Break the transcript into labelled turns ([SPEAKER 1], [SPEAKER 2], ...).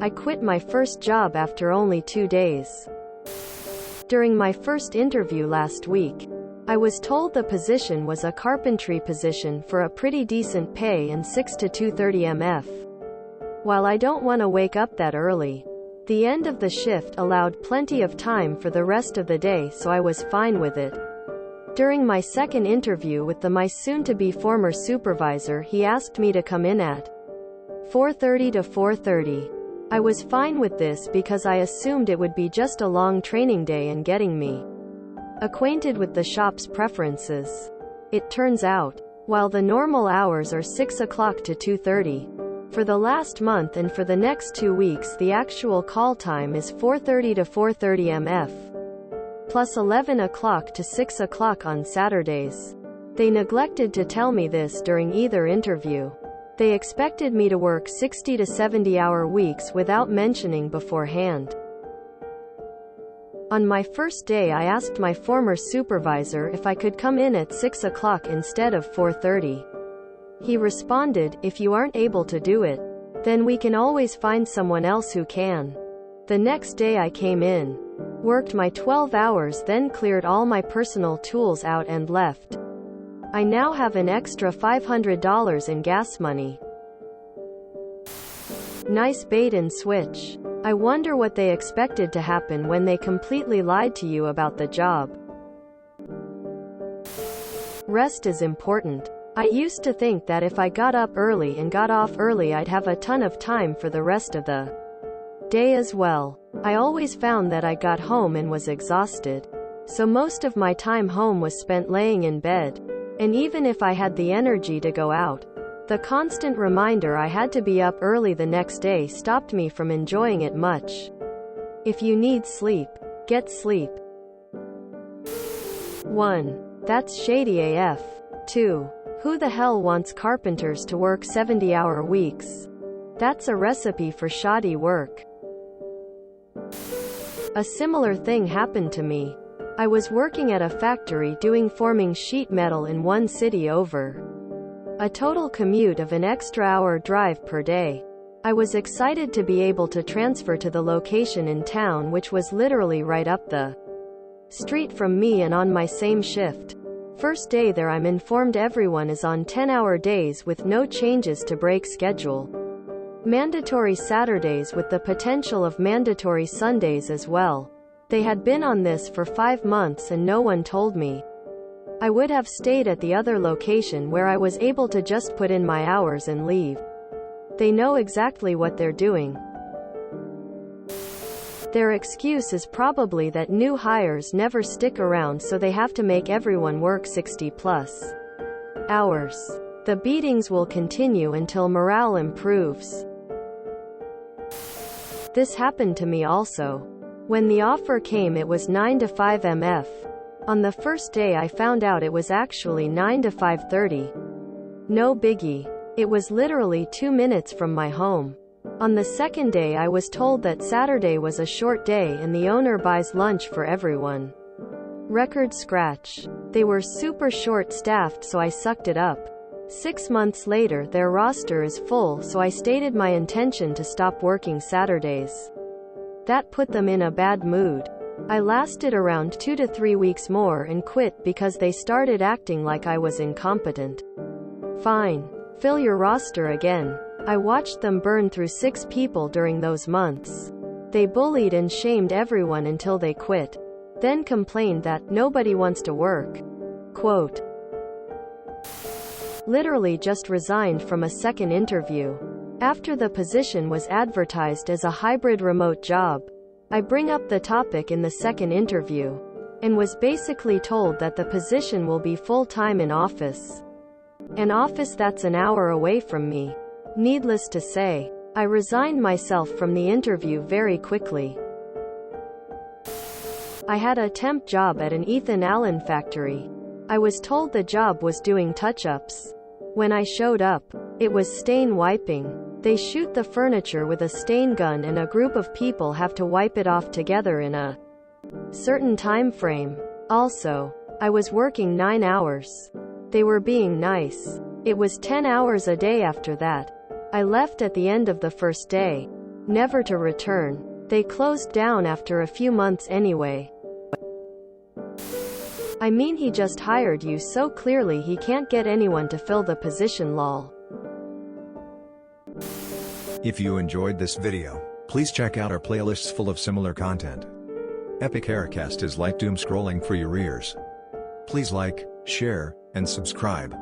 [SPEAKER 1] I quit my first job after only 2 days. During my first interview last week, I was told the position was a carpentry position for a pretty decent pay and 6 to 2:30 mf. While I don't want to wake up that early, the end of the shift allowed plenty of time for the rest of the day, so I was fine with it. During my second interview with my soon-to-be former supervisor, he asked me to come in at 4:30 to 4:30. I was fine with this because I assumed it would be just a long training day and getting me acquainted with the shop's preferences. It turns out, while the normal hours are 6 o'clock to 2:30, for the last month and for the next 2 weeks the actual call time is 4:30 to 4:30 mf, plus 11 o'clock to 6 o'clock on Saturdays. They neglected to tell me this during either interview. They expected me to work 60 to 70-hour weeks without mentioning beforehand. On my first day I asked my former supervisor if I could come in at 6 o'clock instead of 4:30. He responded, "If you aren't able to do it, then we can always find someone else who can." The next day I came in, worked my 12 hours, then cleared all my personal tools out and left. I now have an extra $500 in gas money. Nice bait and switch. I wonder what they expected to happen when they completely lied to you about the job. Rest is important. I used to think that if I got up early and got off early I'd have a ton of time for the rest of the day as well. I always found that I got home and was exhausted. So most of my time home was spent laying in bed. And even if I had the energy to go out, the constant reminder I had to be up early the next day stopped me from enjoying it much. If you need sleep, get sleep. 1. That's shady AF. 2. Who the hell wants carpenters to work 70-hour weeks? That's a recipe for shoddy work. A similar thing happened to me. I was working at a factory forming sheet metal in one city over. A total commute of an extra hour drive per day. I was excited to be able to transfer to the location in town, which was literally right up the street from me and on my same shift. First day there I'm informed everyone is on 10-hour days with no changes to break schedule. Mandatory Saturdays with the potential of mandatory Sundays as well. They had been on this for 5 months and no one told me. I would have stayed at the other location where I was able to just put in my hours and leave. They know exactly what they're doing. Their excuse is probably that new hires never stick around, so they have to make everyone work 60+ hours. The beatings will continue until morale improves. This happened to me also. When the offer came it was 9 to 5 mf. On the first day I found out it was actually 9 to 5:30. No biggie. It was literally 2 minutes from my home. On the second day I was told that Saturday was a short day and the owner buys lunch for everyone. Record scratch. They were super short-staffed, so I sucked it up. 6 months later their roster is full, so I stated my intention to stop working Saturdays. That put them in a bad mood. I lasted around 2 to 3 weeks more and quit because they started acting like I was incompetent. Fine. Fill your roster again. I watched them burn through 6 people during those months. They bullied and shamed everyone until they quit. Then complained that nobody wants to work. Quote. Literally just resigned from a second interview. After the position was advertised as a hybrid remote job, I bring up the topic in the second interview, and was basically told that the position will be full-time in office. An office that's an hour away from me. Needless to say, I resigned myself from the interview very quickly. I had a temp job at an Ethan Allen factory. I was told the job was doing touch-ups. When I showed up, it was stain wiping. They shoot the furniture with a stain gun and a group of people have to wipe it off together in a certain time frame. Also, I was working 9 hours. They were being nice. It was 10 hours a day after that. I left at the end of the first day. never to return. They closed down after a few months anyway. I mean, he just hired you, so clearly he can't get anyone to fill the position, lol.
[SPEAKER 2] If you enjoyed this video, please check out our playlists full of similar content. Epic Haircast is like doom scrolling for your ears. Please like, share, and subscribe.